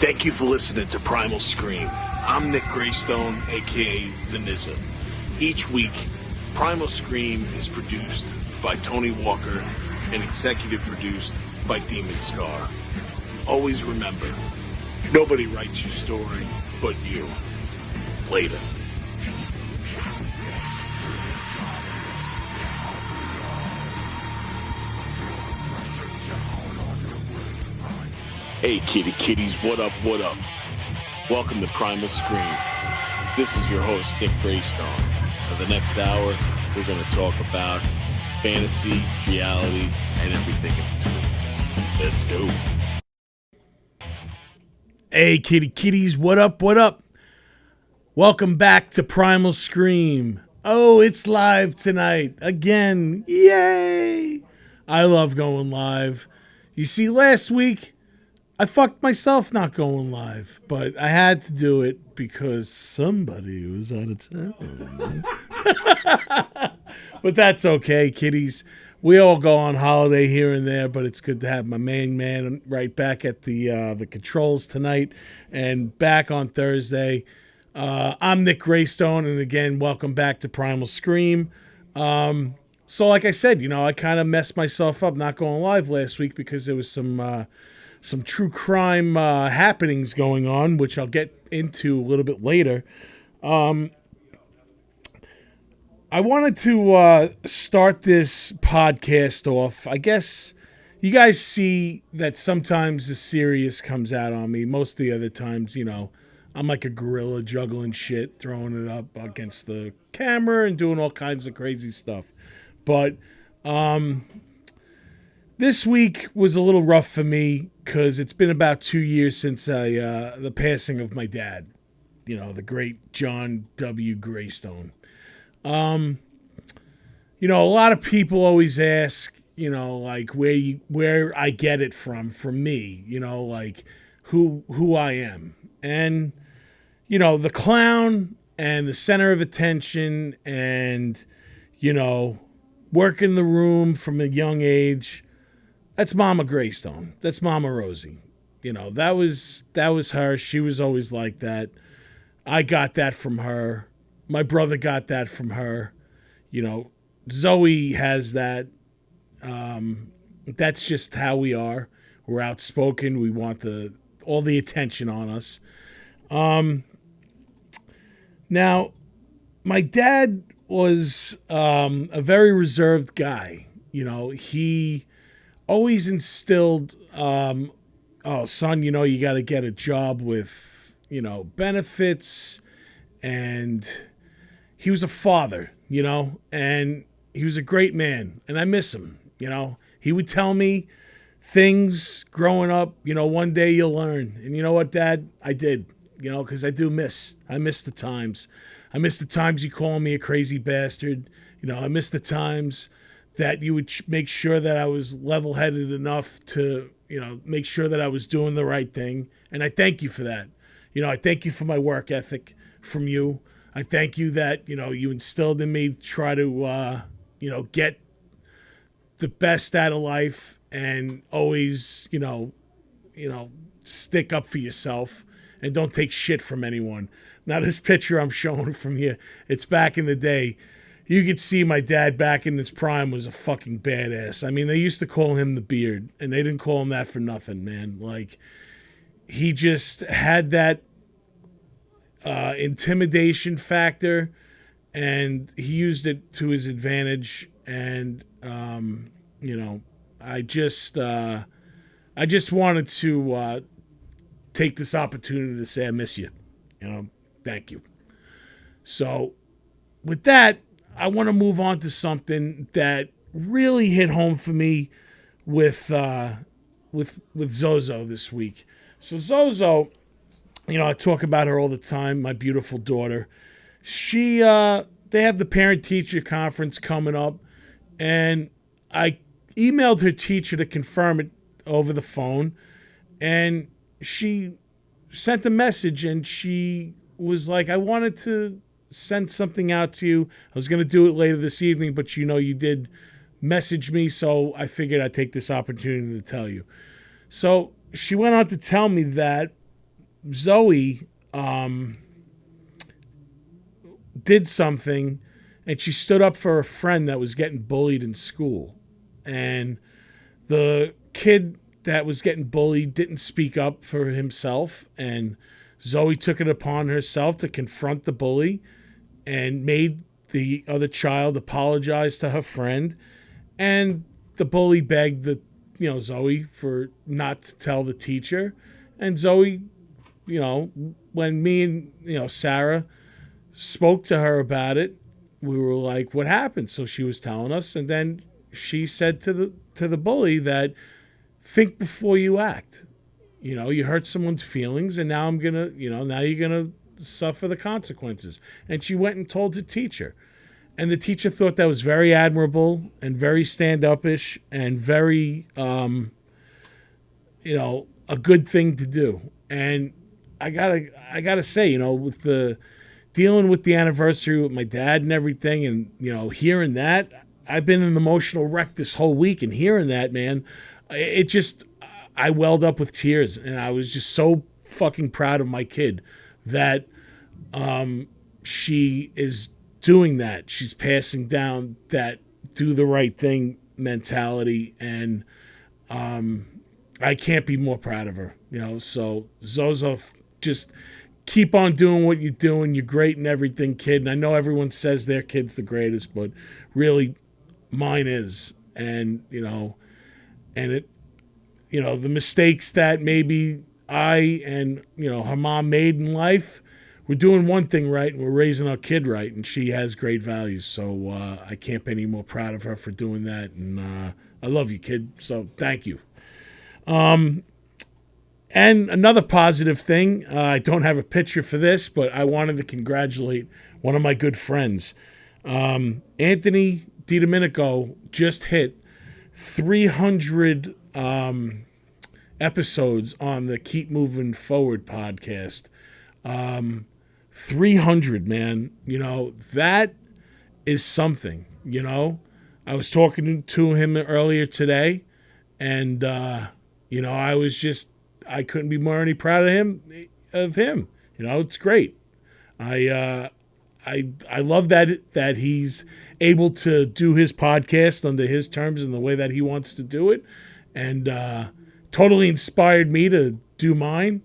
Thank you for listening to Primal Scream. I'm Nick Graystone, aka The Nizza. Each week, Primal Scream is produced by Tony Walker and executive produced by Demon Scar. Always remember, nobody writes your story but you. Later. Hey kitties, what up? Welcome to Primal Scream. This is your host, Nick Graystone. For the next hour, we're going to talk about fantasy, reality, and everything in between. Let's go. Hey kitties, what up? Welcome back to Primal Scream. Oh, it's live tonight. Again. Yay! I love going live. You see, last week, I fucked myself not going live, but I had to do it because somebody was out of town. But that's okay, kiddies. We all go on holiday here and there, but it's good to have my main man right back at the controls tonight and back on Thursday. I'm Nick Graystone, and again, welcome back to Primal Scream. So like I said, I kind of messed myself up not going live last week because there was some true crime happenings going on, which I'll get into a little bit later. I wanted to start this podcast off. I guess you guys see that sometimes the serious comes out on me. Most of the other times, I'm like a gorilla juggling shit, throwing it up against the camera and doing all kinds of crazy stuff. But this week was a little rough for me because it's been about 2 years since the passing of my dad, the great John W. Graystone. A lot of people always ask, like where I get it from me, like who I am. And, the clown and the center of attention and, working the room from a young age. That's Mama Graystone. That's Mama Rosie. That was her. She was always like that. I got that from her. My brother got that from her. Zoe has that. That's just how we are. We're outspoken. We want all the attention on us. Now, my dad was a very reserved guy. He always instilled, son, you got to get a job with, benefits. And he was a father, and he was a great man. And I miss him, He would tell me things growing up, one day you'll learn. And you know what, Dad? I did, because I miss the times. I miss the times you call me a crazy bastard. I miss the times that you would make sure that I was level-headed enough to, make sure that I was doing the right thing. And I thank you for that. I thank you for my work ethic from you. I thank you that, you instilled in me to try to, get the best out of life and always, stick up for yourself and don't take shit from anyone. Now, this picture I'm showing from you, it's back in the day. You could see my dad back in his prime was a fucking badass. I mean, they used to call him the Beard, and they didn't call him that for nothing, man. Like, he just had that intimidation factor, and he used it to his advantage. And, I just wanted to take this opportunity to say I miss you. Thank you. So, with that, I want to move on to something that really hit home for me with Zozo this week. So Zozo, I talk about her all the time, my beautiful daughter. They have the parent-teacher conference coming up, and I emailed her teacher to confirm it over the phone, and she sent a message, and she was like, I wanted to send something out to you. I was going to do it later this evening, but you did message me, so I figured I'd take this opportunity to tell you. So she went on to tell me that Zoe did something, and she stood up for a friend that was getting bullied in school. And the kid that was getting bullied didn't speak up for himself, and Zoe took it upon herself to confront the bully and made the other child apologize to her friend. And the bully begged Zoe for not to tell the teacher. And Zoe, when me and Sarah spoke to her about it, we were like, what happened? So she was telling us, and then she said to the bully that, think before you act. You hurt someone's feelings, and now now you're gonna suffer the consequences. And she went and told the teacher. And the teacher thought that was very admirable and very stand-up-ish and very, a good thing to do. And I gotta say, with the dealing with the anniversary with my dad and everything, and hearing that, I've been an emotional wreck this whole week. And hearing that, man, I welled up with tears, and I was just so fucking proud of my kid that she is doing that. She's passing down that do the right thing mentality, and I can't be more proud of her. So Zozo, just keep on doing what you're doing. You're great and everything, kid. And I know everyone says their kid's the greatest, but really, mine is. And the mistakes that maybe I and her mom made in life, we're doing one thing right, and we're raising our kid right, and she has great values. So I can't be any more proud of her for doing that. And I love you, kid. So thank you. And another positive thing, I don't have a picture for this, but I wanted to congratulate one of my good friends. Anthony DiDomenico just hit 300 episodes on the Keep Moving Forward podcast. 300, man. That is something. I was talking to him earlier today, and I couldn't be more any proud of him. It's great. I love that he's able to do his podcast under his terms and the way that he wants to do it, and totally inspired me to do mine.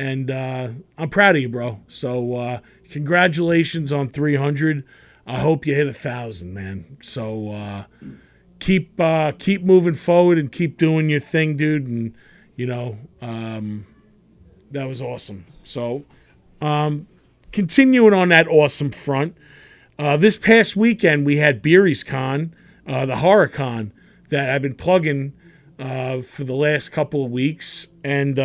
And I'm proud of you, bro. So congratulations on 300. I hope you hit 1,000, man. So keep moving forward and keep doing your thing, dude. And that was awesome. So continuing on that awesome front, this past weekend we had Beery's Con, the Horror Con that I've been plugging for the last couple of weeks, and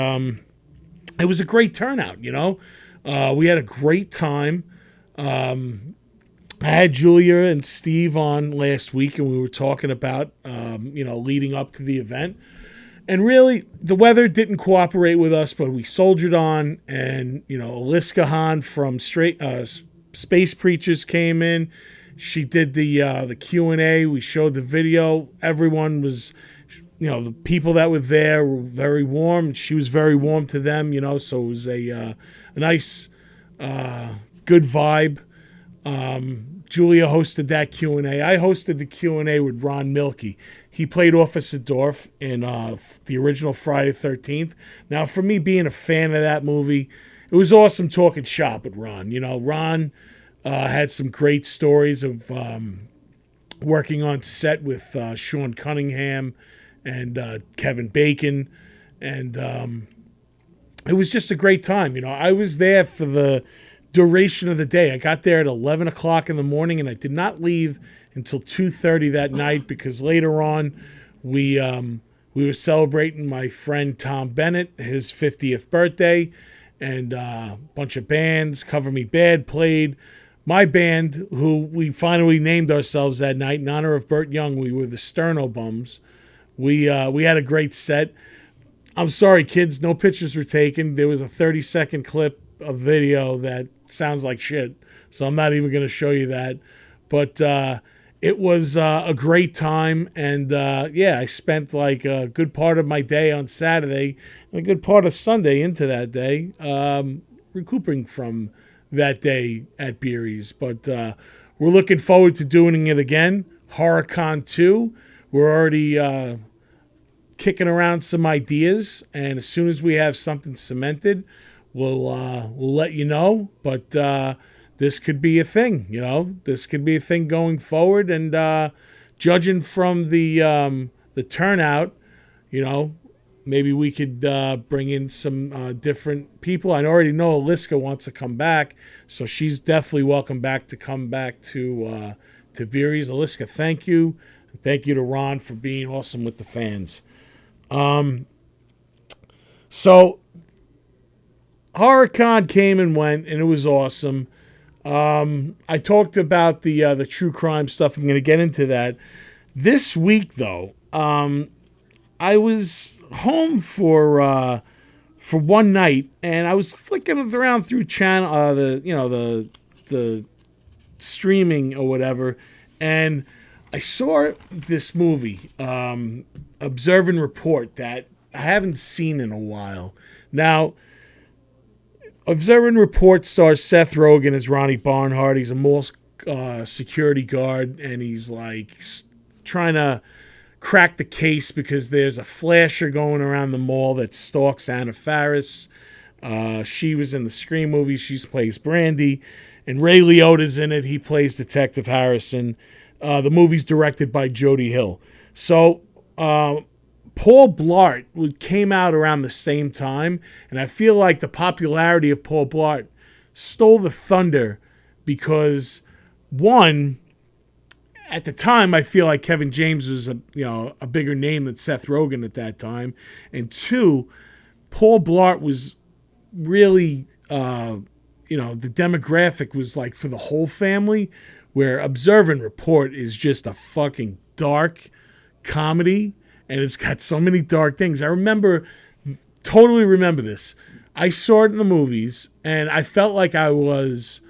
it was a great turnout. We had a great time. I had Julia and Steve on last week, and we were talking about leading up to the event. And really, the weather didn't cooperate with us, but we soldiered on. And Aliska Hahn from Space Preachers came in. She did the Q&A. We showed the video. Everyone was, the people that were there were very warm. She was very warm to them. So it was a nice, good vibe. Julia hosted that Q&A. I hosted the Q&A with Ron Milkey. He played Officer Dorf in the original Friday the 13th. Now, for me being a fan of that movie, it was awesome talking shop with Ron. Ron had some great stories of working on set with Sean Cunningham and Kevin Bacon. And it was just a great time. I was there for the duration of the day. I got there at 11 o'clock in the morning, and I did not leave until 2:30 that night, because later on we were celebrating my friend Tom Bennett, his 50th birthday, and a bunch of bands. Cover Me Bad played. My band, who we finally named ourselves that night in honor of Burt Young, we were the Sterno Bums. We had a great set. I'm sorry, kids, no pictures were taken. There was a 30-second clip of video that sounds like shit, so I'm not even going to show you that. But it was a great time, and yeah, I spent like a good part of my day on Saturday and a good part of Sunday into that day recouping from that day at Beery's. But we're looking forward to doing it again. HorrorCon 2. We're already kicking around some ideas, and as soon as we have something cemented, we'll let you know. But this could be a thing, you know. This could be a thing going forward, and judging from the turnout, you know, maybe we could bring in some different people. I already know Aliska wants to come back, so she's definitely welcome back to come back to Beery's. Aliska, thank you. Thank you to Ron for being awesome with the fans. So HorrorCon came and went, and it was awesome. I talked about the true crime stuff. I'm going to get into that. This week, though, I was home for one night, and I was flicking around through channel the streaming or whatever, and I saw this movie, Observe and Report, that I haven't seen in a while. Now, Observe and Report stars Seth Rogen as Ronnie Barnhart. He's a mall security guard, and he's like trying to crack the case because there's a flasher going around the mall that stalks Anna Faris. She was in the Scream movie. She plays Brandy. And Ray Liotta's in it. He plays Detective Harrison. The movie's directed by Jody Hill. So Paul Blart came out around the same time, and I feel like the popularity of Paul Blart stole the thunder because, one, at the time, I feel like Kevin James was a bigger name than Seth Rogen at that time, and two, Paul Blart was really the demographic was like for the whole family, where Observe and Report is just a fucking dark comedy, and it's got so many dark things. I totally remember this. I saw it in the movies, and I felt like I was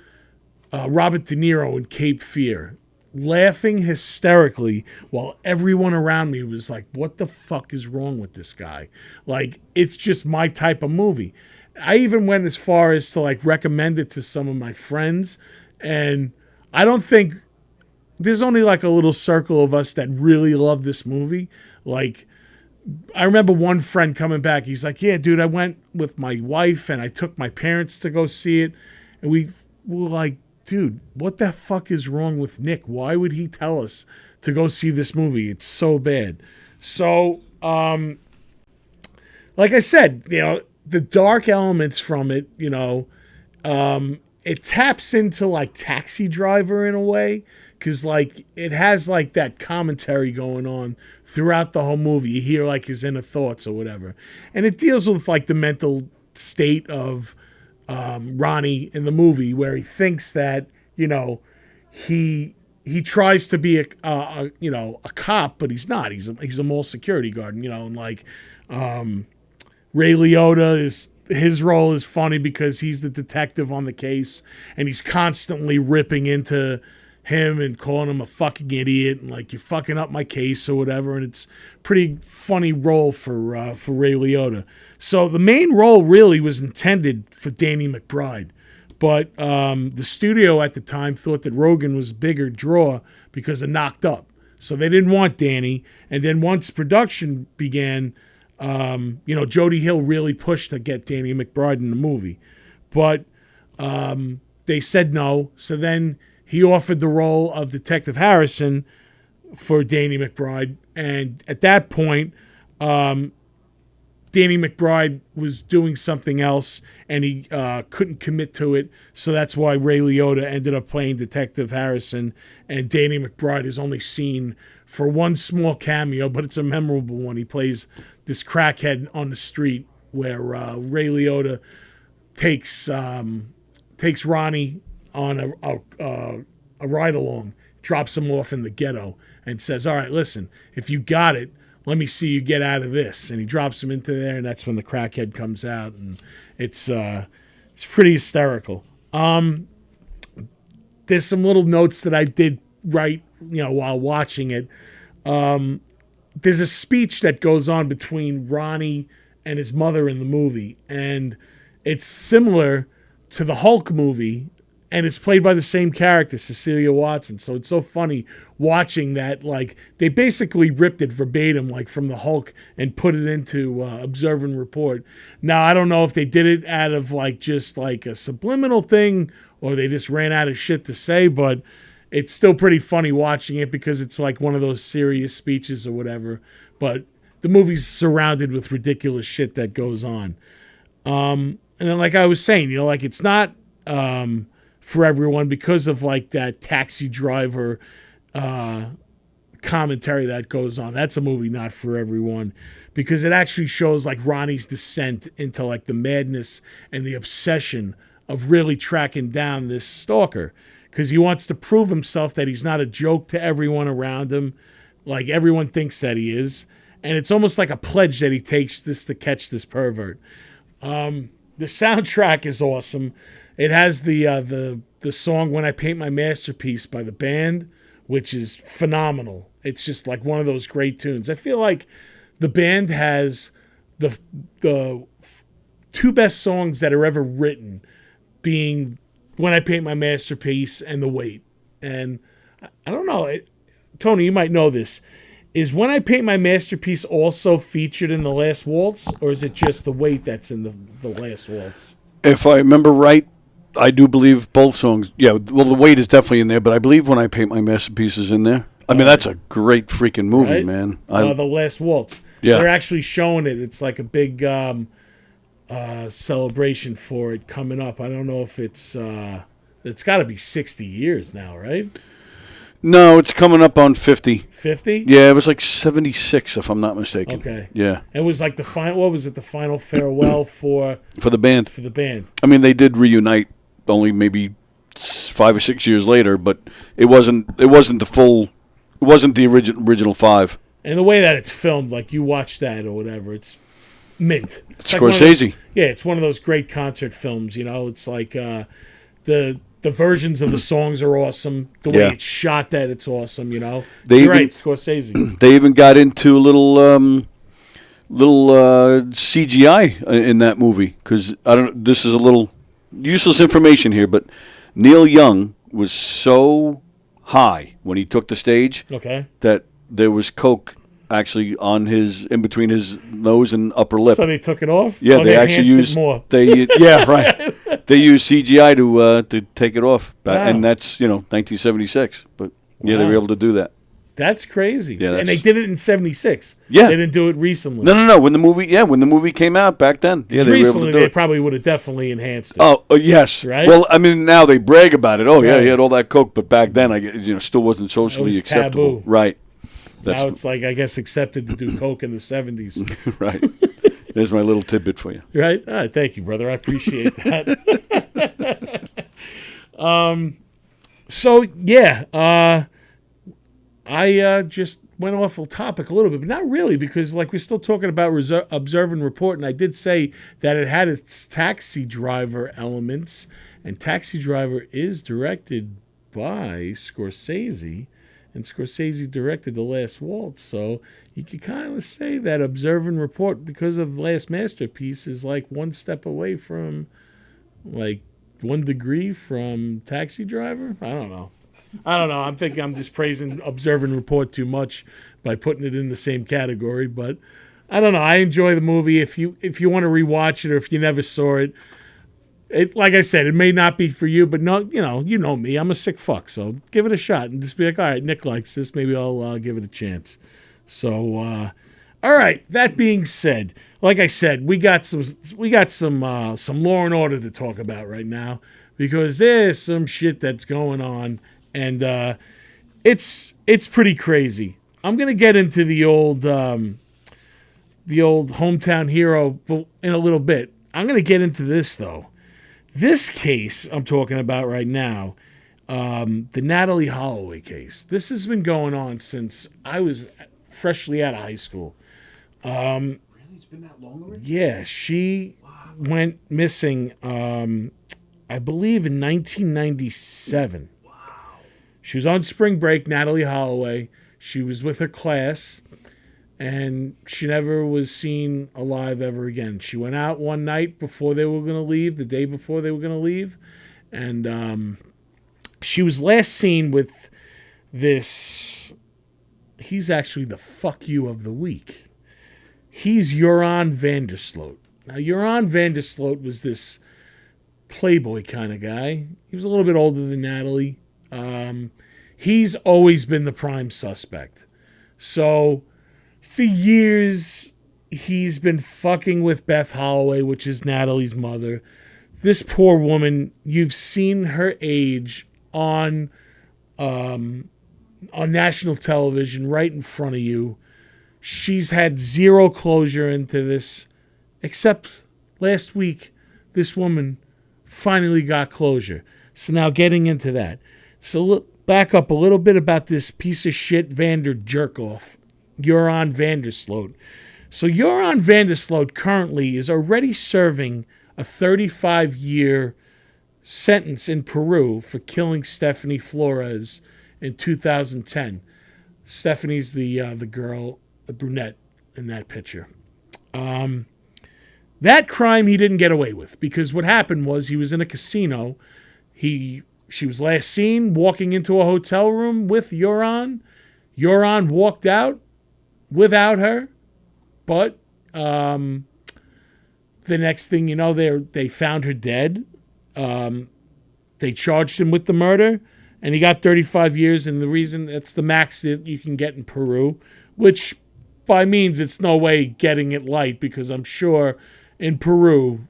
Robert De Niro in Cape Fear, laughing hysterically while everyone around me was like, what the fuck is wrong with this guy? Like, it's just my type of movie. I even went as far as to like recommend it to some of my friends, and I don't think there's only like a little circle of us that really love this movie. Like, I remember one friend coming back. He's like, yeah, dude, I went with my wife and I took my parents to go see it. And we were like, dude, what the fuck is wrong with Nick? Why would he tell us to go see this movie? It's so bad. So, like I said, the dark elements from it, it taps into like Taxi Driver in a way, because like it has like that commentary going on throughout the whole movie. You hear like his inner thoughts or whatever, and it deals with like the mental state of Ronnie in the movie, where he thinks that he tries to be a cop, but he's not. He's a mall security guard, and like Ray Liotta his role is funny because he's the detective on the case, and he's constantly ripping into him and calling him a fucking idiot and like, you're fucking up my case or whatever. And it's pretty funny role for Ray Liotta. So the main role really was intended for Danny McBride, but the studio at the time thought that Rogen was a bigger draw because of Knocked Up. So they didn't want Danny. And then once production began, Jody Hill really pushed to get Danny McBride in the movie, but they said no. So then he offered the role of Detective Harrison for Danny McBride, and at that point, Danny McBride was doing something else, and he couldn't commit to it. So that's why Ray Liotta ended up playing Detective Harrison, and Danny McBride is only seen for one small cameo, but it's a memorable one. He plays this crackhead on the street, where Ray Liotta takes Ronnie on a ride along, drops him off in the ghetto, and says, all right, listen, if you got it, let me see you get out of this. And he drops him into there, and that's when the crackhead comes out, and it's pretty hysterical. There's some little notes that I did write while watching it. There's a speech that goes on between Ronnie and his mother in the movie, and it's similar to the Hulk movie, and it's played by the same character, Cecilia Watson. So it's so funny watching that. Like, they basically ripped it verbatim, like from the Hulk, and put it into Observe and Report. Now, I don't know if they did it out of like just like a subliminal thing, or they just ran out of shit to say, but it's still pretty funny watching it because it's like one of those serious speeches or whatever. But the movie's surrounded with ridiculous shit that goes on. And then, like I was saying, like it's not for everyone because of like that Taxi Driver commentary that goes on. That's a movie not for everyone because it actually shows like Ronnie's descent into like the madness and the obsession of really tracking down this stalker because he wants to prove himself that he's not a joke to everyone around him. Like everyone thinks that he is. And it's almost like a pledge that he takes just to catch this pervert. The soundtrack is awesome. It has the song "When I Paint My Masterpiece" by the band, which is phenomenal. It's just like one of those great tunes. I feel like the band has the two best songs that are ever written, being "When I Paint My Masterpiece" and "The Wait." And I don't know, Tony, you might know this. Is "When I Paint My Masterpiece" also featured in The Last Waltz, or is it just "The Wait" that's in the Last Waltz? If I remember right, I do believe both songs. Yeah, well, "The Wait" is definitely in there, but I believe "When I Paint My Masterpiece" is in there. I mean, that's a great freaking movie, right? Man. The Last Waltz. Yeah. They're actually showing it. It's like a big celebration for it coming up. I don't know if it's got to be 60 years now, right? No, it's coming up on 50. 50? Yeah, it was like 76, if I'm not mistaken. Okay. Yeah. It was like the final. What was it? The final farewell for the band. For the band. I mean, they did reunite only maybe 5 or 6 years later, but it wasn't the full. It wasn't the original 5. And the way that it's filmed, like you watch that or whatever, it's mint. It's like Scorsese. It's one of those great concert films. It's like the versions of the songs are awesome. The way it's shot, that it's awesome. You're right, Scorsese. They even got into a little CGI in that movie because I don't. This is a little useless information here, but Neil Young was so high when he took the stage that there was coke actually in between his nose and upper lip. So they took it off? Yeah, they actually used more. Right. They used CGI to take it off, and that's 1976. But they were able to do that. That's crazy. Yeah, and they did it in 76. Yeah, they didn't do it recently. No. When the movie came out back then, they were able to do it. They probably would have definitely enhanced it. Oh, yes. Right. Well, I mean, now they brag about it. Oh, yeah, he had all that coke, but back then, still wasn't socially acceptable. Taboo. Right. Now it's like, I guss, accepted to do coke in the 70s. Right. There's my little tidbit for you. Right? All right, thank you, brother. I appreciate that. I just went off the topic a little bit, but not really, because like we're still talking about Observe and Report, and I did say that it had its Taxi Driver elements, and Taxi Driver is directed by Scorsese, and Scorsese directed The Last Waltz, so you could kind of say that Observe and Report, because of Last Masterpiece, is like one step away from, like, 1 degree from Taxi Driver. I don't know. I'm thinking I'm just praising Observe and Report too much by putting it in the same category, but I don't know. I enjoy the movie. If you want to rewatch it, or if you never saw it, like I said, it may not be for you, but no, you know me. I'm a sick fuck, so give it a shot and just be like, all right, Nick likes this. Maybe I'll give it a chance. So, all right. That being said, like I said, we got some Law and Order to talk about right now, because there's some shit that's going on, and it's pretty crazy. I'm gonna get into the old hometown hero in a little bit. I'm gonna get into this though. This case I'm talking about right now, the Natalie Holloway case. This has been going on since I was freshly out of high school. Really? It's been that long already? Yeah, she went missing, I believe, in 1997. Wow. She was on spring break, Natalie Holloway. She was with her class, and she never was seen alive ever again. She went out one night before they were going to leave, the day before they were going to leave, and she was last seen with this. He's actually the fuck you of the week. He's Joran Vandersloot. Now, Joran Vandersloot was this playboy kind of guy. He was a little bit older than Natalie. He's always been the prime suspect. So, for years, he's been fucking with Beth Holloway, which is Natalie's mother. This poor woman, you've seen her age on national television right in front of you. She's had zero closure into this, except last week, this woman finally got closure. So now getting into that. So look, back up a little bit about this piece of shit Vander Jerkoff, Joran Vandersloot. So Joran Vandersloot currently is already serving a 35-year sentence in Peru for killing Stephanie Flores in 2010. Stephanie's the girl, the brunette in that picture. That crime he didn't get away with because what happened was he was in a casino. She was last seen walking into a hotel room with Joran. Joran walked out without her, but the next thing you know, they found her dead. They charged him with the murder, and he got 35 years. And the reason that's the max that you can get in Peru, which by means it's no way getting it light because I'm sure in Peru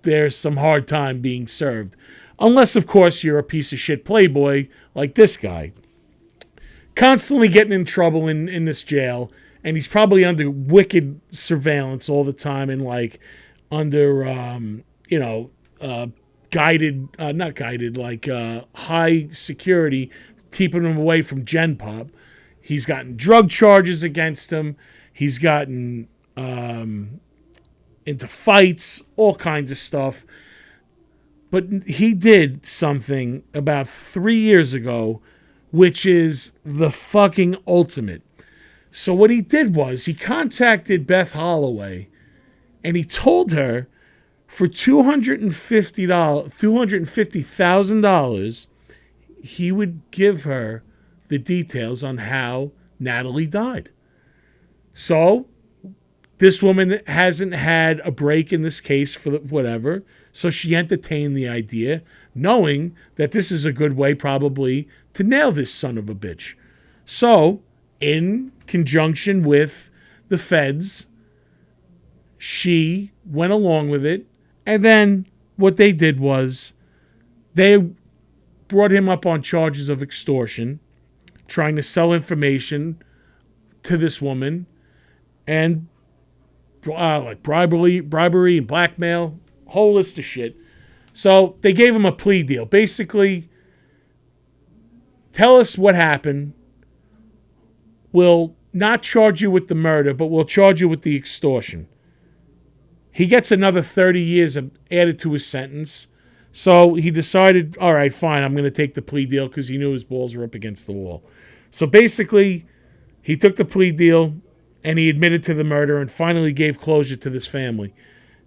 there's some hard time being served. Unless, of course, you're a piece of shit playboy like this guy. Constantly getting in trouble in this jail. And he's probably under wicked surveillance all the time and, like, under, high security, keeping him away from Gen Pop. He's gotten drug charges against him. He's gotten into fights, all kinds of stuff. But he did something about 3 years ago, which is the fucking ultimate. So what he did was he contacted Beth Holloway and he told her for $250,000 he would give her the details on how Natalie died. So this woman hasn't had a break in this case for whatever. So she entertained the idea, knowing that this is a good way probably to nail this son of a bitch. So, in conjunction with the feds, she went along with it. And then what they did was they brought him up on charges of extortion, trying to sell information to this woman, and like bribery and blackmail, whole list of shit. So they gave him a plea deal. Basically, tell us what happened. We'll not charge you with the murder, but we'll charge you with the extortion. He gets another 30 years added to his sentence. So he decided, all right, fine, I'm going to take the plea deal because he knew his balls were up against the wall. So basically, he took the plea deal and he admitted to the murder and finally gave closure to this family.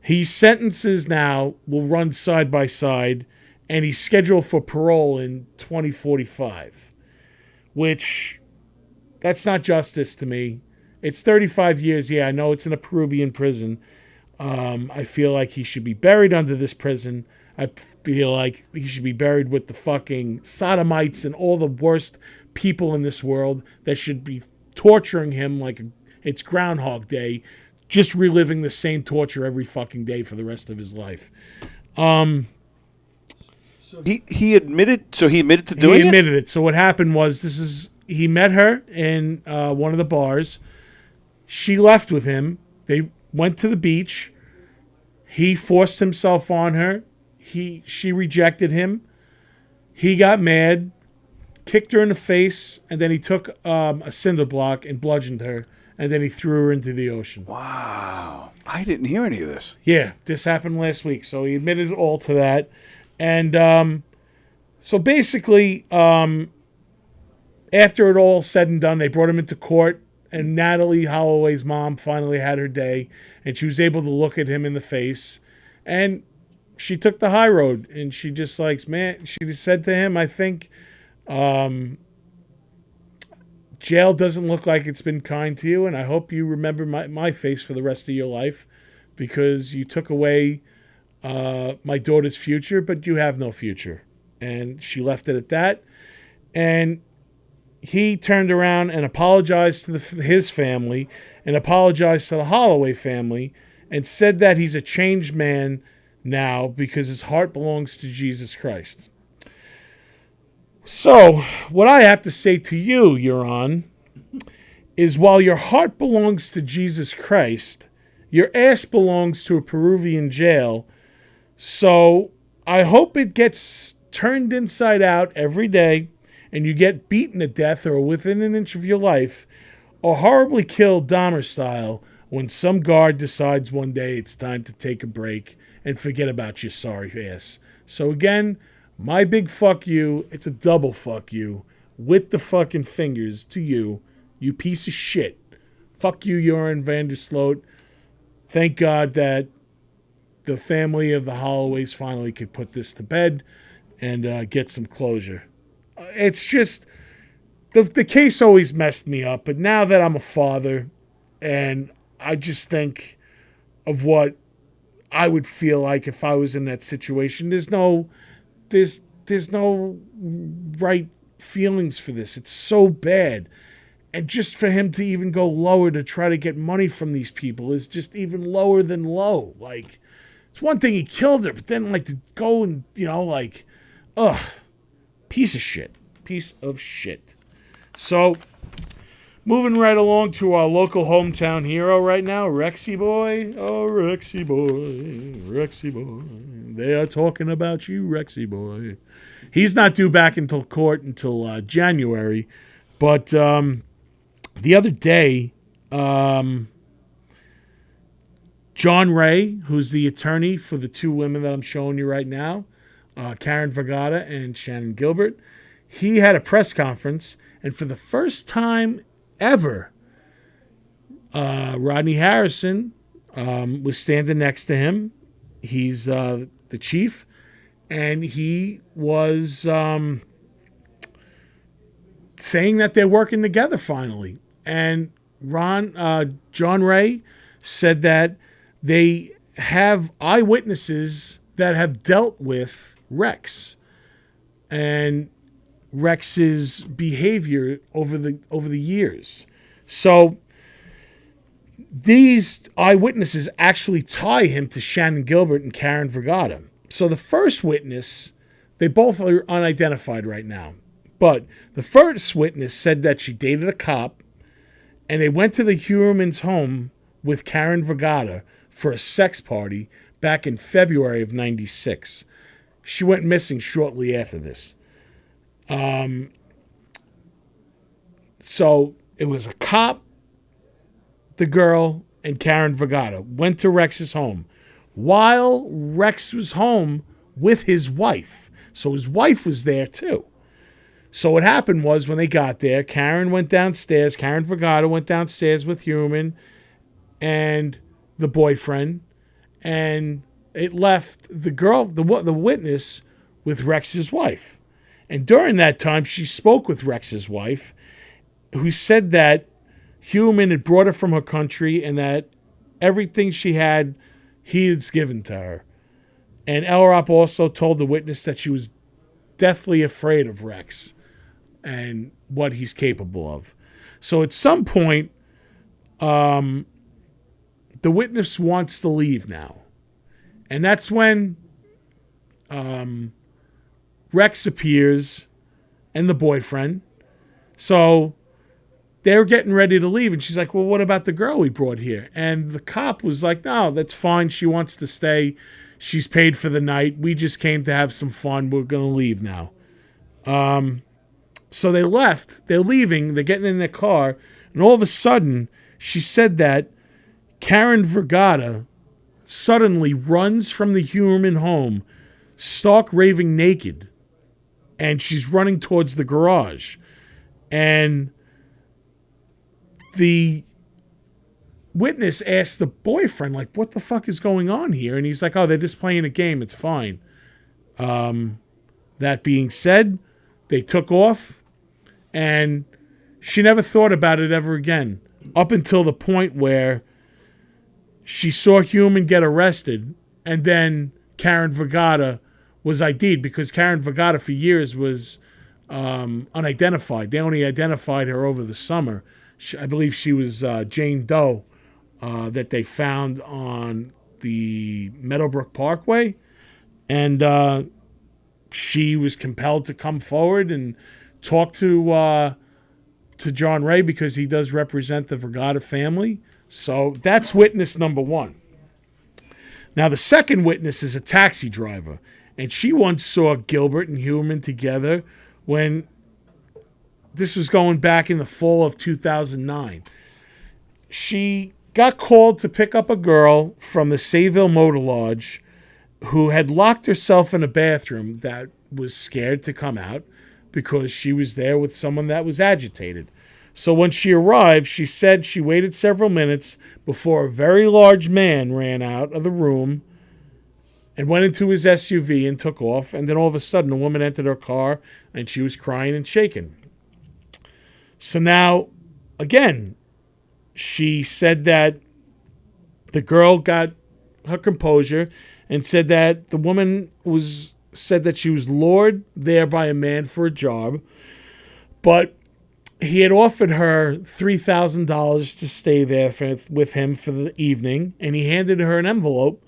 His sentences now will run side by side, and he's scheduled for parole in 2045, which that's not justice to me. It's 35 years. Yeah, I know it's in a Peruvian prison. I feel like he should be buried under this prison. I feel like he should be buried with the fucking sodomites and all the worst people in this world that should be torturing him like it's Groundhog Day, just reliving the same torture every fucking day for the rest of his life. He admitted. So he admitted to doing it. He admitted it. So what happened was he met her in one of the bars. She left with him. They went to the beach. He forced himself on her. She rejected him. He got mad, kicked her in the face, and then he took a cinder block and bludgeoned her. And then he threw her into the ocean. Wow. I didn't hear any of this. Yeah, this happened last week. So he admitted all to that. And so basically, after it all said and done, they brought him into court, and Natalie Holloway's mom finally had her day, and she was able to look at him in the face, and she took the high road, and she just she just said to him, I think jail doesn't look like it's been kind to you, and I hope you remember my face for the rest of your life, because you took away my daughter's future, but you have no future. And she left it at that. And he turned around and apologized to his family and apologized to the Holloway family and said that he's a changed man now because his heart belongs to Jesus Christ. So, what I have to say to you, Euron, is while your heart belongs to Jesus Christ, your ass belongs to a Peruvian jail. So, I hope it gets turned inside out every day and you get beaten to death or within an inch of your life or horribly killed Dahmer style when some guard decides one day it's time to take a break and forget about your sorry ass. So again, my big fuck you, it's a double fuck you, with the fucking fingers to you, you piece of shit. Fuck you, Joran van der Sloot. Thank God that the family of the Holloways finally could put this to bed and get some closure. It's just, the case always messed me up, but now that I'm a father and I just think of what I would feel like if I was in that situation, there's no right feelings for this. It's so bad. And just for him to even go lower to try to get money from these people is just even lower than low. Like, it's one thing he killed her, but then to go and, ugh, piece of shit. Piece of shit. So, moving right along to our local hometown hero right now, Rexy Boy. Oh, Rexy Boy, Rexy Boy. They are talking about you, Rexy Boy. He's not due back until court until January, but the other day, John Ray, who's the attorney for the two women that I'm showing you right now, Karen Vergata and Shannon Gilbert, he had a press conference, and for the first time ever, Rodney Harrison was standing next to him. He's the chief, and he was saying that they're working together finally. And John Ray said that they have eyewitnesses that have dealt with Rex and Rex's behavior over the years. So these eyewitnesses actually tie him to Shannon Gilbert and Karen Vergata. So the first witness, they both are unidentified right now. But the first witness said that she dated a cop and they went to the Huerman's home with Karen Vergata for a sex party back in February of '96. She went missing shortly after this. So it was a cop, the girl, and Karen Vergata went to Rex's home while Rex was home with his wife. So his wife was there too. So what happened was when they got there, Karen Vergata went downstairs with Huerman and the boyfriend, and it left the girl, the witness, with Rex's wife. And during that time, she spoke with Rex's wife, who said that Huerman had brought her from her country and that everything she had, he had given to her. And Elrop also told the witness that she was deathly afraid of Rex and what he's capable of. So at some point, the witness wants to leave now. And that's when Rex appears and the boyfriend. So they're getting ready to leave. And she's like, well, what about the girl we brought here? And the cop was like, no, that's fine. She wants to stay. She's paid for the night. We just came to have some fun. We're going to leave now. So they left. They're leaving. They're getting in their car. And all of a sudden, she said that Karen Vergata suddenly runs from the Huerman home, stark raving naked, and she's running towards the garage. And the witness asked the boyfriend, like, what the fuck is going on here? And he's like, oh, they're just playing a game. It's fine. That being said, they took off, and she never thought about it ever again, up until the point where she saw Human get arrested, and then Karen Vergata was ID'd, because Karen Vergata for years was unidentified. They only identified her over the summer. I believe she was Jane Doe that they found on the Meadowbrook Parkway. And she was compelled to come forward and talk to John Ray, because he does represent the Vergata family. So that's witness number one. Now, the second witness is a taxi driver, and she once saw Gilbert and Human together when this was going back in the fall of 2009. She got called to pick up a girl from the Sayville Motor Lodge who had locked herself in a bathroom that was scared to come out because she was there with someone that was agitated. So when she arrived, she said she waited several minutes before a very large man ran out of the room and went into his SUV and took off. And then all of a sudden, a woman entered her car, and she was crying and shaking. So now, again, she said that the girl got her composure and said that the woman said that she was lured there by a man for a job, but he had offered her $3,000 to stay there with him for the evening, and he handed her an envelope.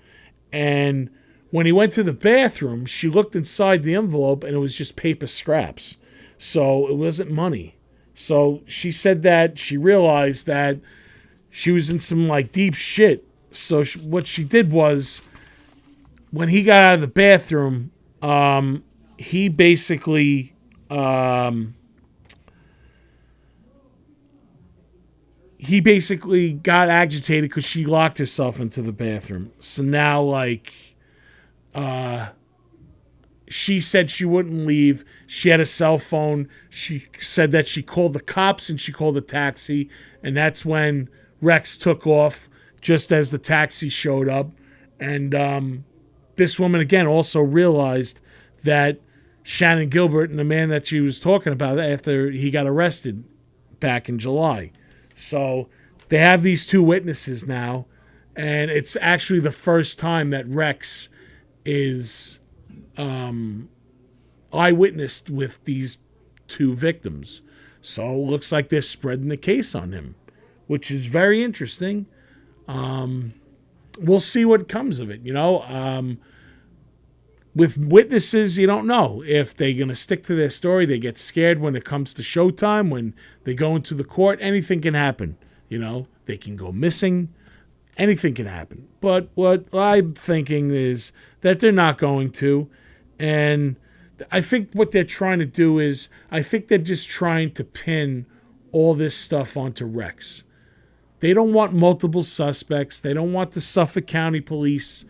And when he went to the bathroom, she looked inside the envelope, and it was just paper scraps. So it wasn't money. So she said that she realized that she was in some deep shit. So what she did was, when he got out of the bathroom, he basically got agitated because she locked herself into the bathroom. So now, she said she wouldn't leave. She had a cell phone. She said that she called the cops and she called a taxi. And that's when Rex took off, just as the taxi showed up. And this woman, again, also realized that Shannon Gilbert and the man that she was talking about after he got arrested back in July. So they have these two witnesses now, and it's actually the first time that Rex is eyewitnessed with these two victims. So it looks like they're spreading the case on him, which is very interesting. We'll see what comes of it, With witnesses, you don't know if they're going to stick to their story. They get scared when it comes to showtime, when they go into the court. Anything can happen, They can go missing. Anything can happen. But what I'm thinking is that they're not going to. And I think what they're trying to do is, I think they're just trying to pin all this stuff onto Rex. They don't want multiple suspects. They don't want the Suffolk County Police,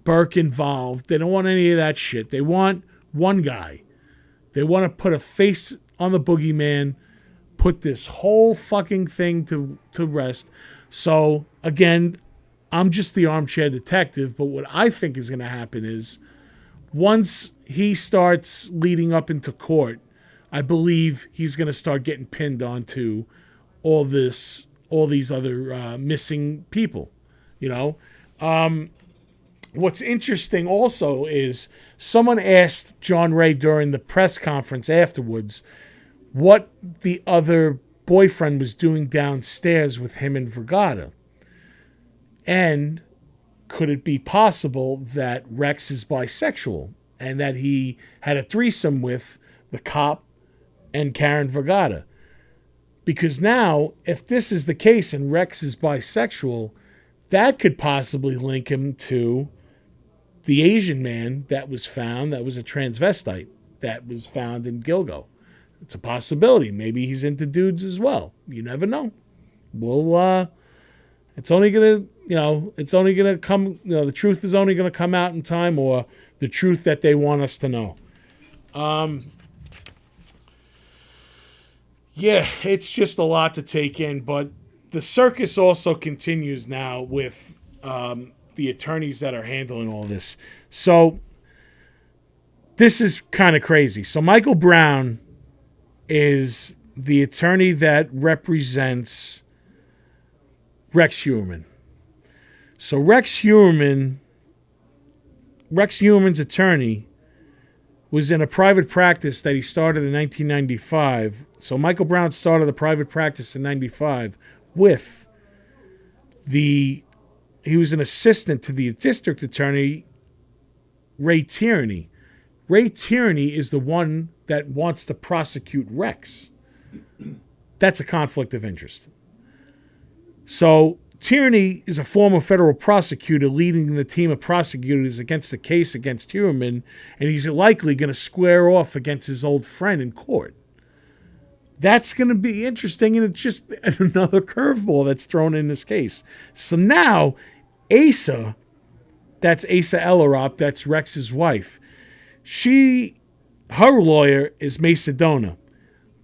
Burke involved. They don't want any of that shit. They want one guy. They want to put a face on the boogeyman, put this whole fucking thing to rest. So, again, I'm just the armchair detective, but what I think is going to happen is, once he starts leading up into court, I believe he's going to start getting pinned onto all these other missing people, What's interesting also is someone asked John Ray during the press conference afterwards what the other boyfriend was doing downstairs with him and Vergata. And could it be possible that Rex is bisexual and that he had a threesome with the cop and Karen Vergata? Because now, if this is the case and Rex is bisexual, that could possibly link him to the Asian man that was found, that was a transvestite, that was found in Gilgo. It's a possibility. Maybe he's into dudes as well. You never know. Well, it's only going to come, the truth is only going to come out in time, or the truth that they want us to know. Yeah, it's just a lot to take in, but the circus also continues now with the attorneys that are handling all this. So this is kind of crazy. So Michael Brown is the attorney that represents Rex Heuermann. So Rex Heuermann's attorney was in a private practice that he started in 1995. So Michael Brown started a private practice in 95 with he was an assistant to the district attorney, Ray Tierney. Ray Tierney is the one that wants to prosecute Rex. That's a conflict of interest. So Tierney is a former federal prosecutor leading the team of prosecutors against the case against Heuermann, and he's likely going to square off against his old friend in court. That's going to be interesting, and it's just another curveball that's thrown in this case. So now, Asa, that's Asa Ellerop, that's Rex's wife, her lawyer is Macedona.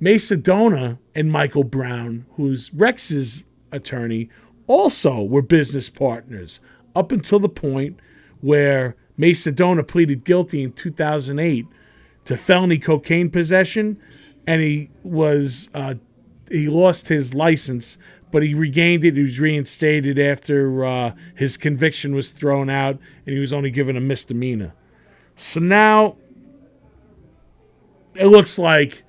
Macedona and Michael Brown, who's Rex's attorney, also were business partners up until the point where Macedona pleaded guilty in 2008 to felony cocaine possession, and he lost his license, but he regained it. He was reinstated after his conviction was thrown out, and he was only given a misdemeanor. So now it looks like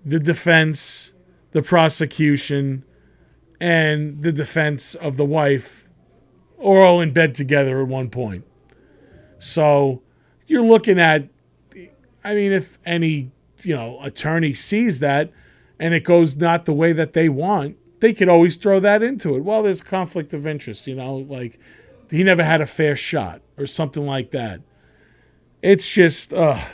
the defense, the prosecution, and the defense of the wife are all in bed together at one point. So you're looking at, if any, attorney sees that and it goes not the way that they want, they could always throw that into it. Well, there's conflict of interest, like he never had a fair shot or something like that. It's just a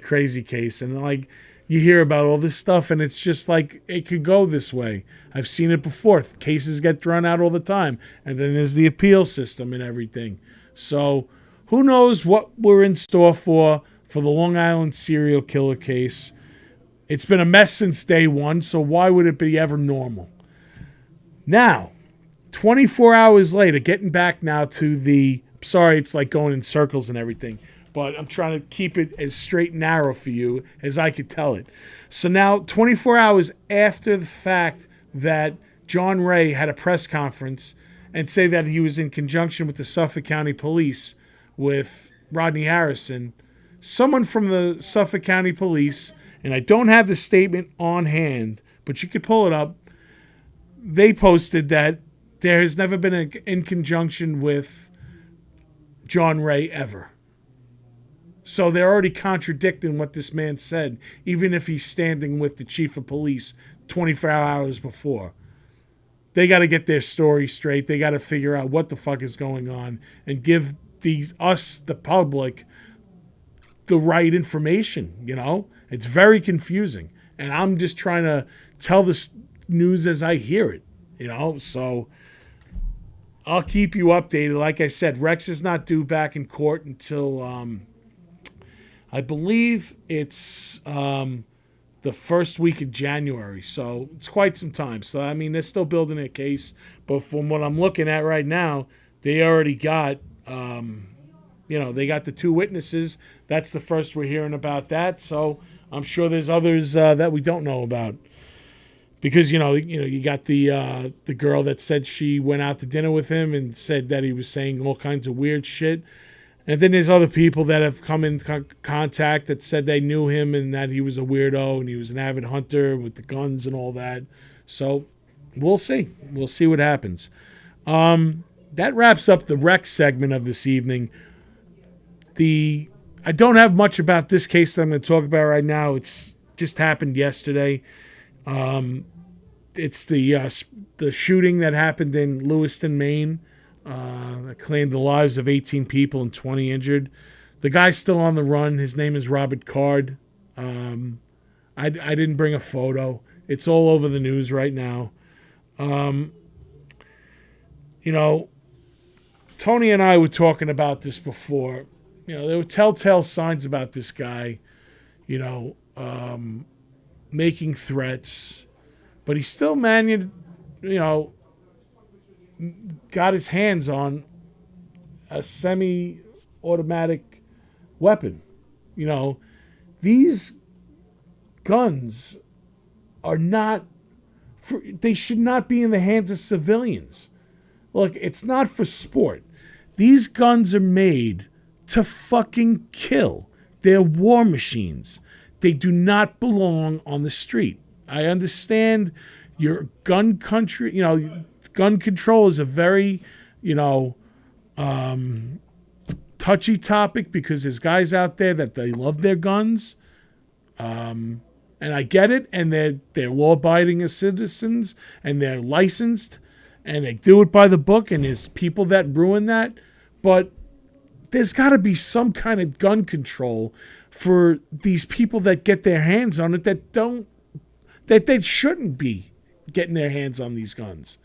crazy case. And like, you hear about all this stuff, and it's just like it could go this way. I've seen it before. Cases get thrown out all the time, and then there's the appeal system and everything. So who knows what we're in store for the Long Island serial killer case. It's been a mess since day one, so why would it be ever normal? Now, 24 hours later, getting back now to sorry, it's like going in circles and everything, but I'm trying to keep it as straight and narrow for you as I could tell it. So now, 24 hours after the fact that John Ray had a press conference and say that he was in conjunction with the Suffolk County Police with Rodney Harrison, someone from the Suffolk County Police, and I don't have the statement on hand, but you could pull it up, they posted that there has never been in conjunction with John Ray ever. So they're already contradicting what this man said, even if he's standing with the chief of police 24 hours before. They got to get their story straight. They got to figure out what the fuck is going on and give us, the public, the right information, It's very confusing. And I'm just trying to tell this news as I hear it, So I'll keep you updated. Like I said, Rex is not due back in court until... I believe it's the first week of January, so it's quite some time. So, they're still building a case, but from what I'm looking at right now, they already got, they got the two witnesses. That's the first we're hearing about that, so I'm sure there's others that we don't know about. Because, you got the girl that said she went out to dinner with him and said that he was saying all kinds of weird shit. And then there's other people that have come in contact that said they knew him and that he was a weirdo and he was an avid hunter with the guns and all that. So we'll see. We'll see what happens. That wraps up the Rex segment of this evening. I don't have much about this case that I'm going to talk about right now. It's just happened yesterday. It's the shooting that happened in Lewiston, Maine. That claimed the lives of 18 people and 20 injured. The guy's still on the run. His name is Robert Card. I didn't bring a photo. It's all over the news right now. Tony and I were talking about this before. There were telltale signs about this guy. making threats, but he still got his hands on a semi-automatic weapon. These guns are not, they should not be in the hands of civilians. Look, it's not for sport. These guns are made to fucking kill. They're war machines. They do not belong on the street. I understand your gun country, gun control is a very, touchy topic because there's guys out there that they love their guns. And I get it. And they're law-abiding as citizens and they're licensed and they do it by the book. And there's people that ruin that. But there's got to be some kind of gun control for these people that get their hands on it that they shouldn't be getting their hands on these guns.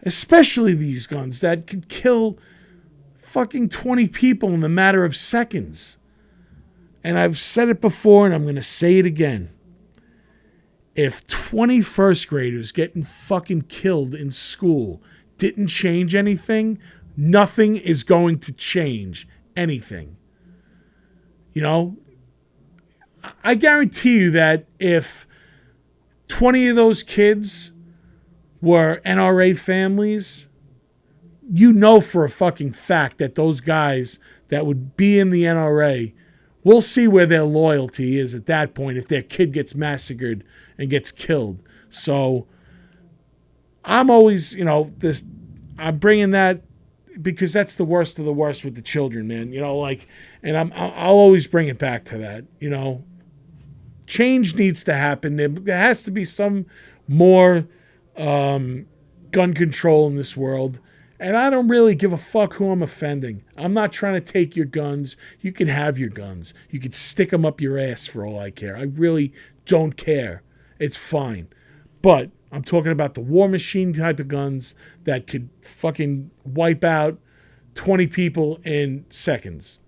Especially these guns that could kill fucking 20 people in the matter of seconds. And I've said it before and I'm going to say it again. If 20 first graders getting fucking killed in school didn't change anything, nothing is going to change anything. I guarantee you that if 20 of those kids were NRA families, for a fucking fact that those guys that would be in the NRA, we'll see where their loyalty is at that point if their kid gets massacred and gets killed. So I'm always, I'm bringing that because that's the worst of the worst with the children, man. And I'll always bring it back to that. Change needs to happen. There has to be some more gun control in this world. And I don't really give a fuck who I'm offending. I'm not trying to take your guns. You can have your guns. You can stick them up your ass for all I care. I really don't care. It's fine. But I'm talking about the war machine type of guns that could fucking wipe out 20 people in seconds.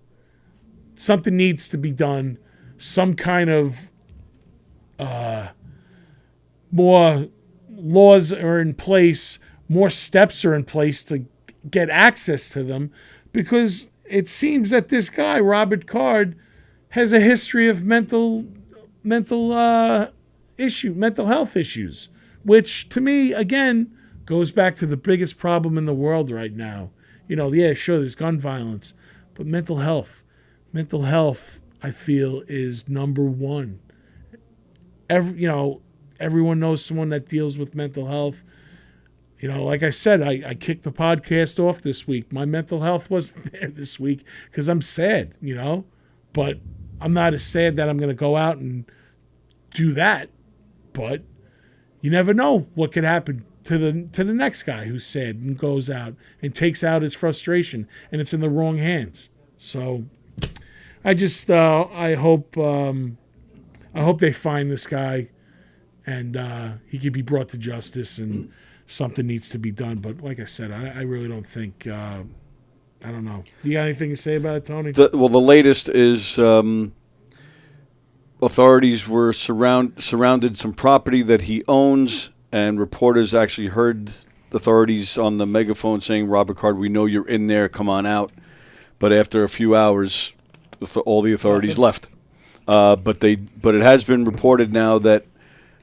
Something needs to be done. Some kind of more laws are in place, more steps are in place to get access to them, because it seems that this guy, Robert Card, has a history of mental health issues, which to me, again, goes back to the biggest problem in the world right now. Sure, there's gun violence, but mental health, I feel, is number one. Everyone knows someone that deals with mental health. Like I said, I kicked the podcast off this week. My mental health wasn't there this week because I'm sad, but I'm not as sad that I'm going to go out and do that. But you never know what could happen to the next guy who's sad and goes out and takes out his frustration, and it's in the wrong hands. So I just I hope they find this guy and he could be brought to justice and something needs to be done. But like I said, I really don't think, I don't know. You got anything to say about it, Tony? The latest is authorities were surrounded some property that he owns, and reporters actually heard authorities on the megaphone saying, "Robert Card, we know you're in there, come on out." But after a few hours, all the authorities left. But it has been reported now that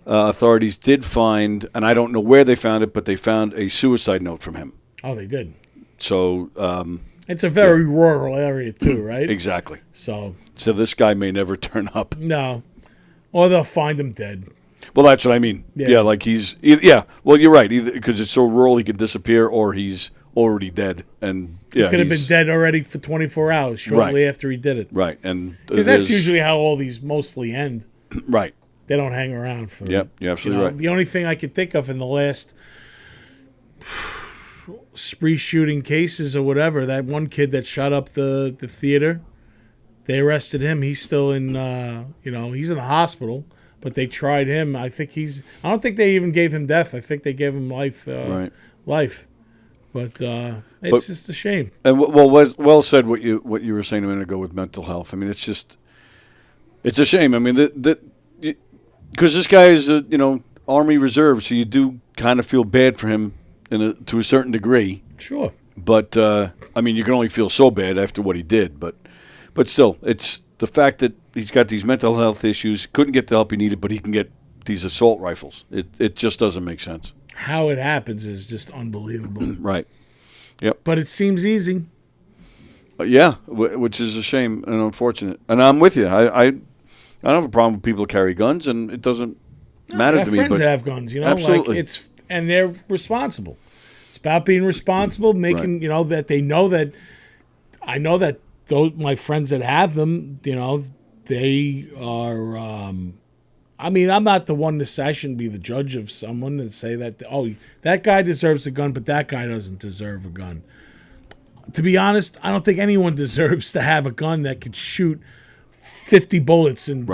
authorities did find, and I don't know where they found it, but they found a suicide note from him. Oh, they did. So it's a very rural area too, right? Exactly. So this guy may never turn up. No, or they'll find him dead. Well, that's what I mean. Yeah, like he's Well, you're right, either because it's so rural he could disappear, or he's already dead, and he could have been dead already for 24 hours shortly after he did it. Right, and because that's usually how all these mostly end. Right. They don't hang around for. Yep, you're absolutely right. The only thing I could think of in the last spree shooting cases or whatever, that one kid that shot up the theater, they arrested him. He's still in, he's in the hospital, but they tried him. I don't think they even gave him death. I think they gave him life. Life. But it's just a shame. And well said what you were saying a minute ago with mental health. I mean, it's a shame. I mean, Because this guy is a Army Reserve, so you do kind of feel bad for him to a certain degree. Sure. But I mean, you can only feel so bad after what he did. But still, it's the fact that he's got these mental health issues, couldn't get the help he needed, but he can get these assault rifles. It just doesn't make sense. How it happens is just unbelievable. Right. Yep. But it seems easy. Yeah, which is a shame and unfortunate. And I'm with you. I don't have a problem with people who carry guns, and it doesn't matter to me. Friends that have guns, absolutely. like and they're responsible. It's about being responsible, making right. That they know that. I know that those my friends that have them, they are. I mean, I'm not the one to say I shouldn't be the judge of someone and say that that guy deserves a gun, but that guy doesn't deserve a gun. To be honest, I don't think anyone deserves to have a gun that could shoot 50 bullets in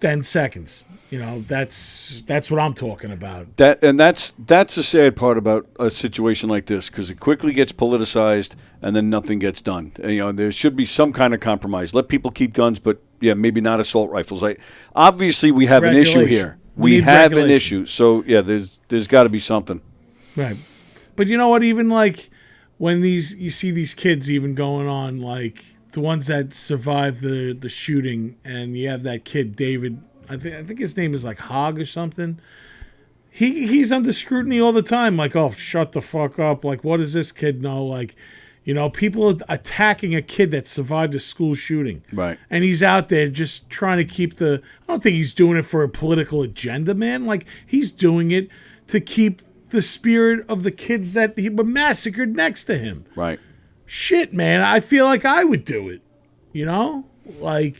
10 seconds. That's what I'm talking about. That's the sad part about a situation like this, because it quickly gets politicized and then nothing gets done. And, there should be some kind of compromise. Let people keep guns, but maybe not assault rifles. Obviously, we have an issue here. We have an issue. So there's got to be something. Right, but you know what? Even like when you see these kids even going on, like the ones that survived the shooting, and you have that kid David. I think his name is like Hogg or something. He's under scrutiny all the time. Like, oh, shut the fuck up. Like, what does this kid know? Like, people are attacking a kid that survived a school shooting. Right. And he's out there just trying to keep I don't think he's doing it for a political agenda, man. Like, he's doing it to keep the spirit of the kids that were massacred next to him. Right. Shit, man. I feel like I would do it. Like,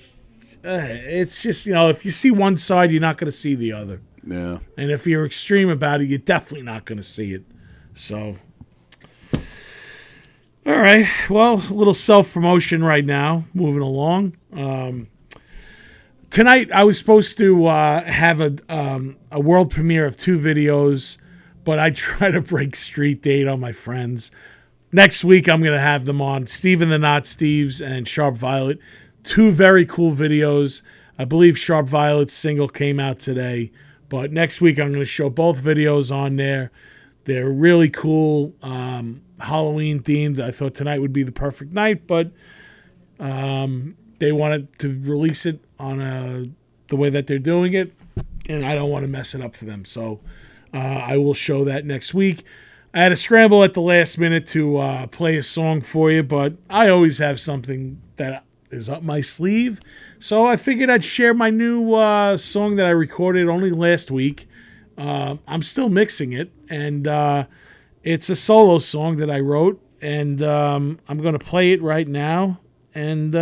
it's just, if you see one side, you're not going to see the other. Yeah. And if you're extreme about it, you're definitely not going to see it. So, all right. Well, a little self-promotion right now, moving along. Tonight, I was supposed to have a world premiere of 2 videos, but I try to break street date on my friends. Next week, I'm going to have them on, Steve and the Not Steves and Sharp Violet. 2 very cool videos. I believe Sharp Violet's single came out today. But next week, I'm going to show both videos on there. They're really cool, Halloween themed. I thought tonight would be the perfect night, but they wanted to release it on the way that they're doing it, and I don't want to mess it up for them. So I will show that next week. I had to scramble at the last minute to play a song for you, but I always have something that is up my sleeve. So I figured I'd share my new song that I recorded only last week. I'm still mixing it, and it's a solo song that I wrote, and I'm going to play it right now, and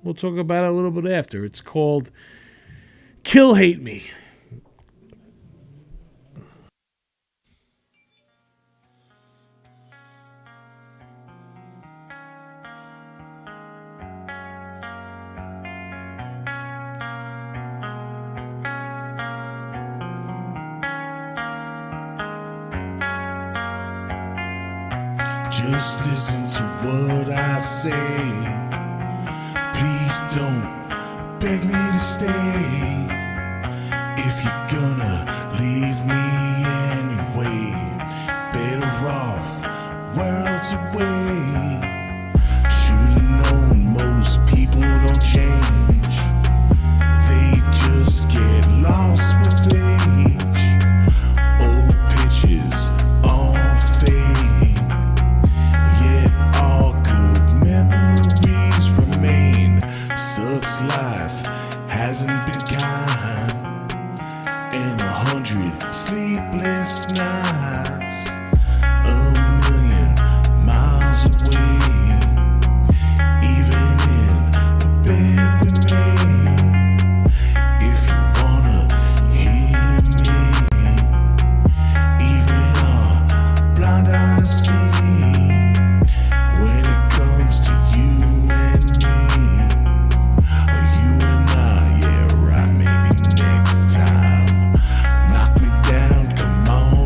we'll talk about it a little bit after. It's called Kill Hate Me. Just listen to what I say. Please don't beg me to stay. If you're gonna leave me anyway, better off worlds away. Should've known most people don't change. They just get lost with age. Old pictures all fade. Life hasn't been kind, and 100 sleepless nights, a million miles away, even in the bed with me. If you wanna hear me, even our blind eyes see. When it comes to you and me, next time, knock me down, come on.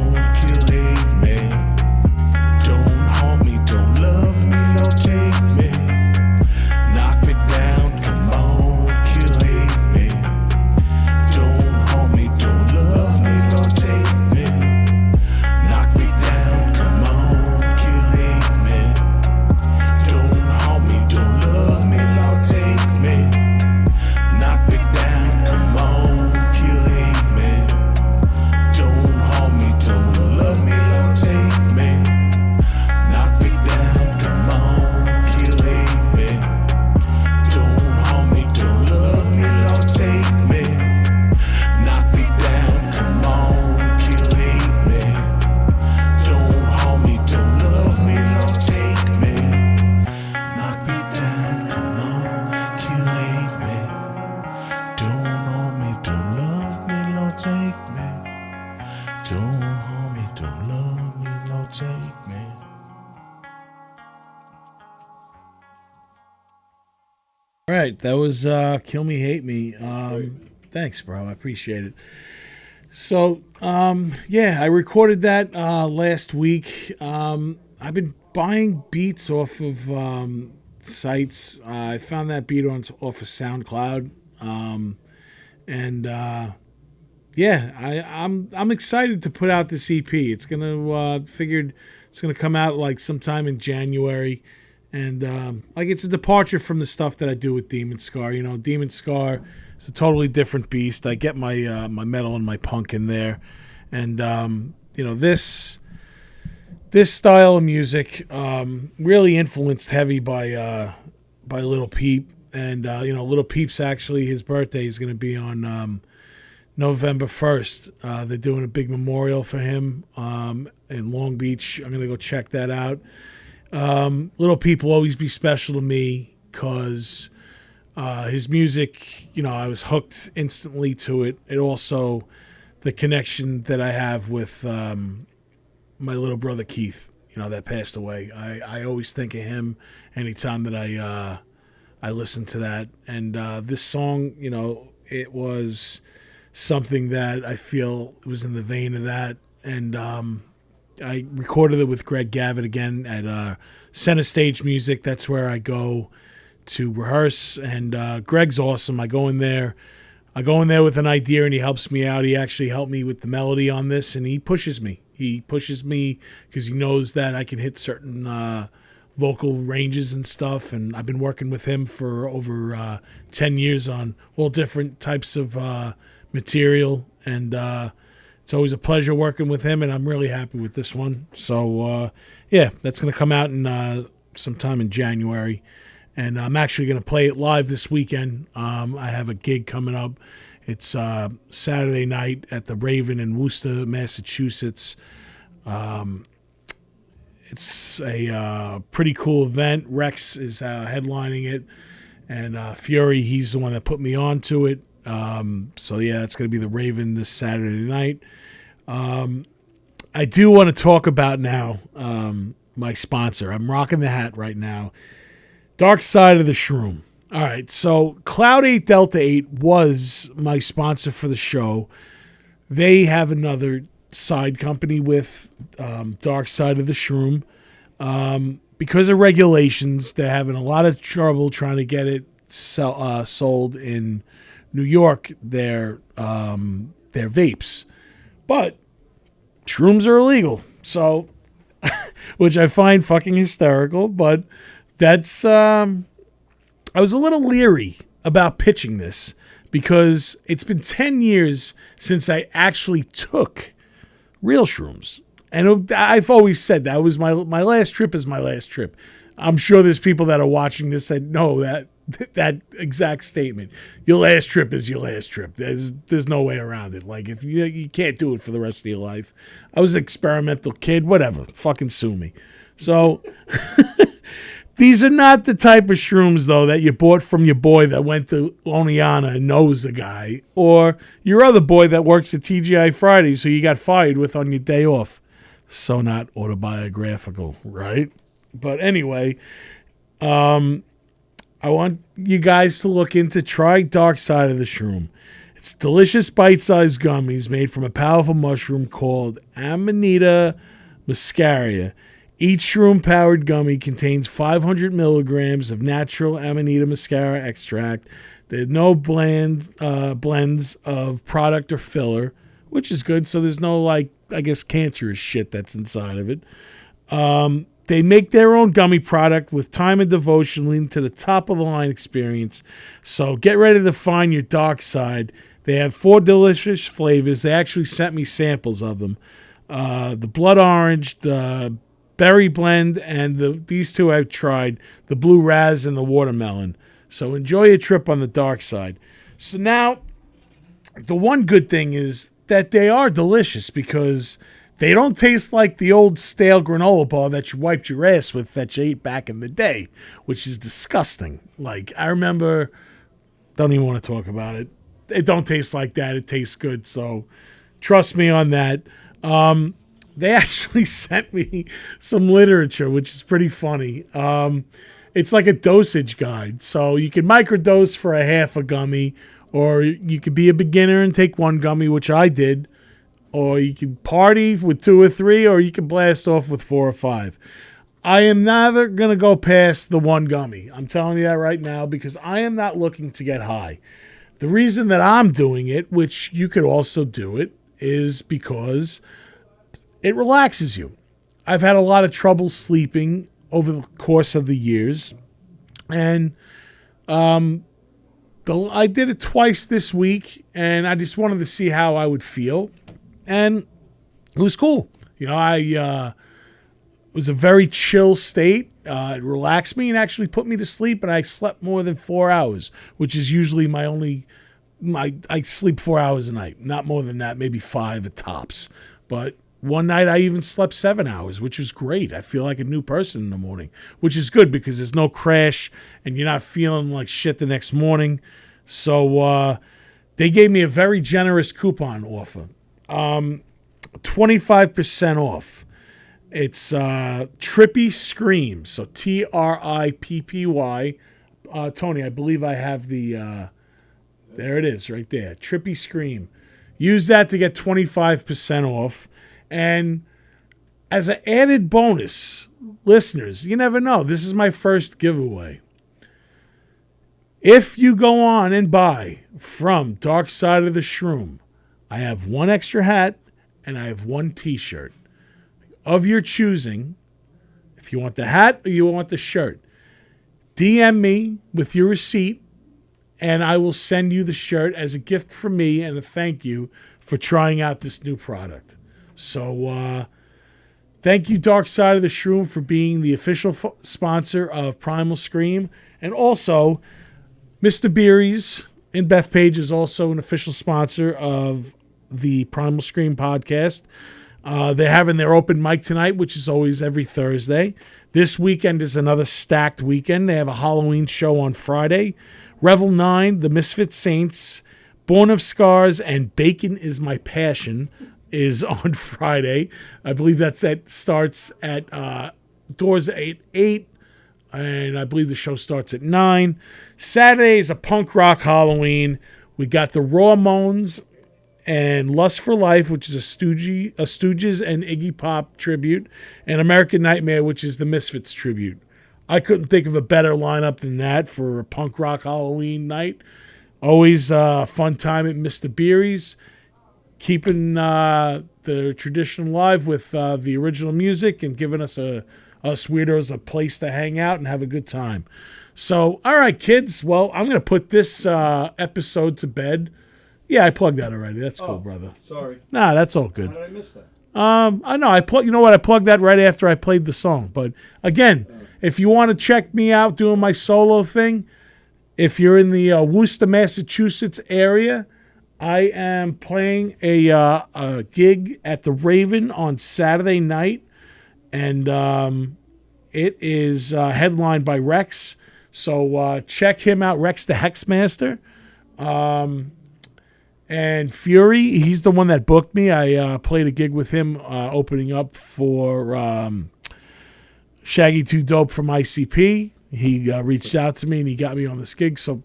Don't harm me, don't love me, no take me. All right, that was Kill Me, Hate Me. Thanks, bro. I appreciate it. So, yeah, I recorded that last week. I've been buying beats off of sites. I found that beat off of SoundCloud. And yeah, I'm excited to put out this EP. It's figured it's gonna come out like sometime in January. And like it's a departure from the stuff that I do with Demon Scar. You know, Demon Scar is a totally different beast. I get my my metal and my punk in there, and you know this style of music really influenced heavy by Little Peep. And you know, Little Peep's actually his birthday is going to be on November 1st. They're doing a big memorial for him in Long Beach. I'm going to go check that out. Little Peep will always be special to me because his music, you know, I was hooked instantly to it. It also, the connection that I have with my little brother Keith, you know, that passed away. I always think of him anytime that I listen to that. And this song, you know, it was something that I feel was in the vein of that. And I recorded it with Greg Gavitt again at Center Stage Music. That's where I go to rehearse, and Greg's awesome. I go in there with an idea, and he helps me out. He actually helped me with the melody on this, and he pushes me. He pushes me because he knows that I can hit certain vocal ranges and stuff, and I've been working with him for over 10 years on all different types of material, and it's always a pleasure working with him, and I'm really happy with this one. So, yeah, that's going to come out in sometime in January, and I'm actually going to play it live this weekend. I have a gig coming up. It's Saturday night at the Raven in Worcester, Massachusetts. It's a pretty cool event. Rex is headlining it, and Fury, he's the one that put me onto it. So yeah, it's going to be the Raven this Saturday night. I do want to talk about now my sponsor. I'm rocking the hat right now. Dark Side of the Shroom. All right, so Cloud 8 Delta 8 was my sponsor for the show. They have another side company with Dark Side of the Shroom. Because of regulations, they're having a lot of trouble trying to get it sold in New York, their vapes. But shrooms are illegal, so which I find fucking hysterical, but that's I was a little leery about pitching this because it's been 10 years since I actually took real shrooms. And I've always said that was my last trip is my last trip. I'm sure there's people that are watching this that know that exact statement. Your last trip is your last trip. There's no way around it. Like if you can't do it for the rest of your life. I was an experimental kid, whatever. Fucking sue me. So these are not the type of shrooms though that you bought from your boy that went to Oneana and knows a guy, or your other boy that works at TGI Fridays who you got fired with on your day off. So not autobiographical, right? But anyway, I want you guys to look into try Dark Side of the Shroom. It's delicious bite-sized gummies made from a powerful mushroom called Amanita muscaria. Each shroom-powered gummy contains 500 milligrams of natural Amanita muscaria extract. There are no blends of product or filler, which is good. So there's no, like, I guess, cancerous shit that's inside of it. They make their own gummy product with time and devotion leading to the top-of-the-line experience. So get ready to find your dark side. They have 4 delicious flavors. They actually sent me samples of them. The blood orange, the berry blend, and these 2 I've tried, the blue raz and the watermelon. So enjoy your trip on the dark side. So now, the one good thing is that they are delicious because they don't taste like the old stale granola bar that you wiped your ass with that you ate back in the day, which is disgusting. Like, I remember, don't even want to talk about it. It don't taste like that. It tastes good. So trust me on that. They actually sent me some literature, which is pretty funny. It's like a dosage guide. So you can microdose for a half a gummy, or you could be a beginner and take one gummy, which I did, or you can party with 2 or 3, or you can blast off with 4 or 5. I am never going to go past the 1 gummy. I'm telling you that right now, because I am not looking to get high. The reason that I'm doing it, which you could also do it, is because it relaxes you. I've had a lot of trouble sleeping over the course of the years, and I did it twice this week, and I just wanted to see how I would feel, and it was cool. It was a very chill state. It relaxed me and actually put me to sleep, and I slept more than 4 hours, which is usually I sleep 4 hours a night, not more than that, maybe 5 at tops. But one night I even slept 7 hours, which was great. I feel like a new person in the morning, which is good because there's no crash and you're not feeling like shit the next morning. So they gave me a very generous coupon offer, 25% off. It's Trippy Scream, so TRIPPY. Tony, I believe I have the... there it is right there, Trippy Scream. Use that to get 25% off. And as an added bonus, listeners, you never know. This is my first giveaway. If you go on and buy from Dark Side of the Shroom, I have 1 extra hat and I have 1 t-shirt of your choosing. If you want the hat or you want the shirt, DM me with your receipt and I will send you the shirt as a gift from me and a thank you for trying out this new product. So thank you, Dark Side of the Shroom, for being the official sponsor of Primal Scream. And also, Mr. Beery's and Beth Page is also an official sponsor of the Primal Scream podcast. They're having their open mic tonight, which is always every Thursday. This weekend is another stacked weekend. They have a Halloween show on Friday. Revel 9, The Misfit Saints, Born of Scars, and Bacon is My Passion is on Friday. I believe that starts at doors at 8, and I believe the show starts at 9. Saturday is a punk rock Halloween. We got the Raw Moans and Lust for Life, which is a Stooges and Iggy Pop tribute, and American Nightmare, which is the Misfits tribute. I couldn't think of a better lineup than that for a punk rock Halloween night. Always a fun time at Mr. Beery's, keeping the tradition alive with the original music and giving us weirdos a place to hang out and have a good time. So, all right, kids. Well, I'm going to put this episode to bed. Yeah, I plugged that already. That's cool, brother. Sorry. Nah, that's all good. How did I miss that? I know. You know what? I plugged that right after I played the song. But again, if you want to check me out doing my solo thing, if you're in the Worcester, Massachusetts area, I am playing a gig at the Raven on Saturday night, and it is headlined by Rex. So check him out, Rex the Hexmaster. And Fury, he's the one that booked me. I played a gig with him opening up for Shaggy 2 Dope from ICP. He reached out to me and he got me on this gig. So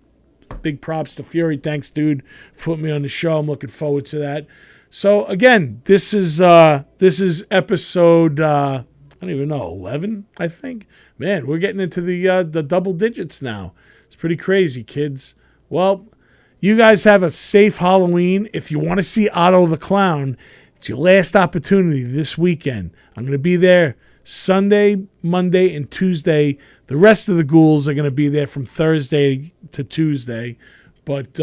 big props to Fury. Thanks, dude, for putting me on the show. I'm looking forward to that. So again, this is episode I don't even know, 11, I think. Man, we're getting into the double digits now. It's pretty crazy, kids. Well, you guys have a safe Halloween. If you want to see Otto the Clown, it's your last opportunity this weekend. I'm going to be there Sunday, Monday, and Tuesday. The rest of the ghouls are going to be there from Thursday to Tuesday. But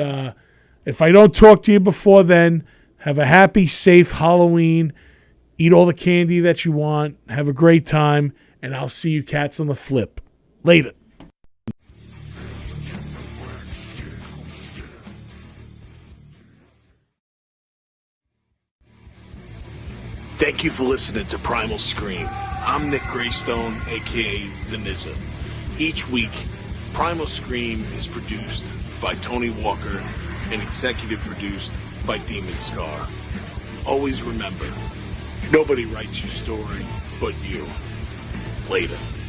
if I don't talk to you before then, have a happy, safe Halloween. Eat all the candy that you want. Have a great time. And I'll see you cats on the flip. Later. Thank you for listening to Primal Scream. I'm Nick Graystone, a.k.a. The Nizza. Each week, Primal Scream is produced by Tony Walker and executive produced by Demon Scar. Always remember, Nobody writes your story but you. Later.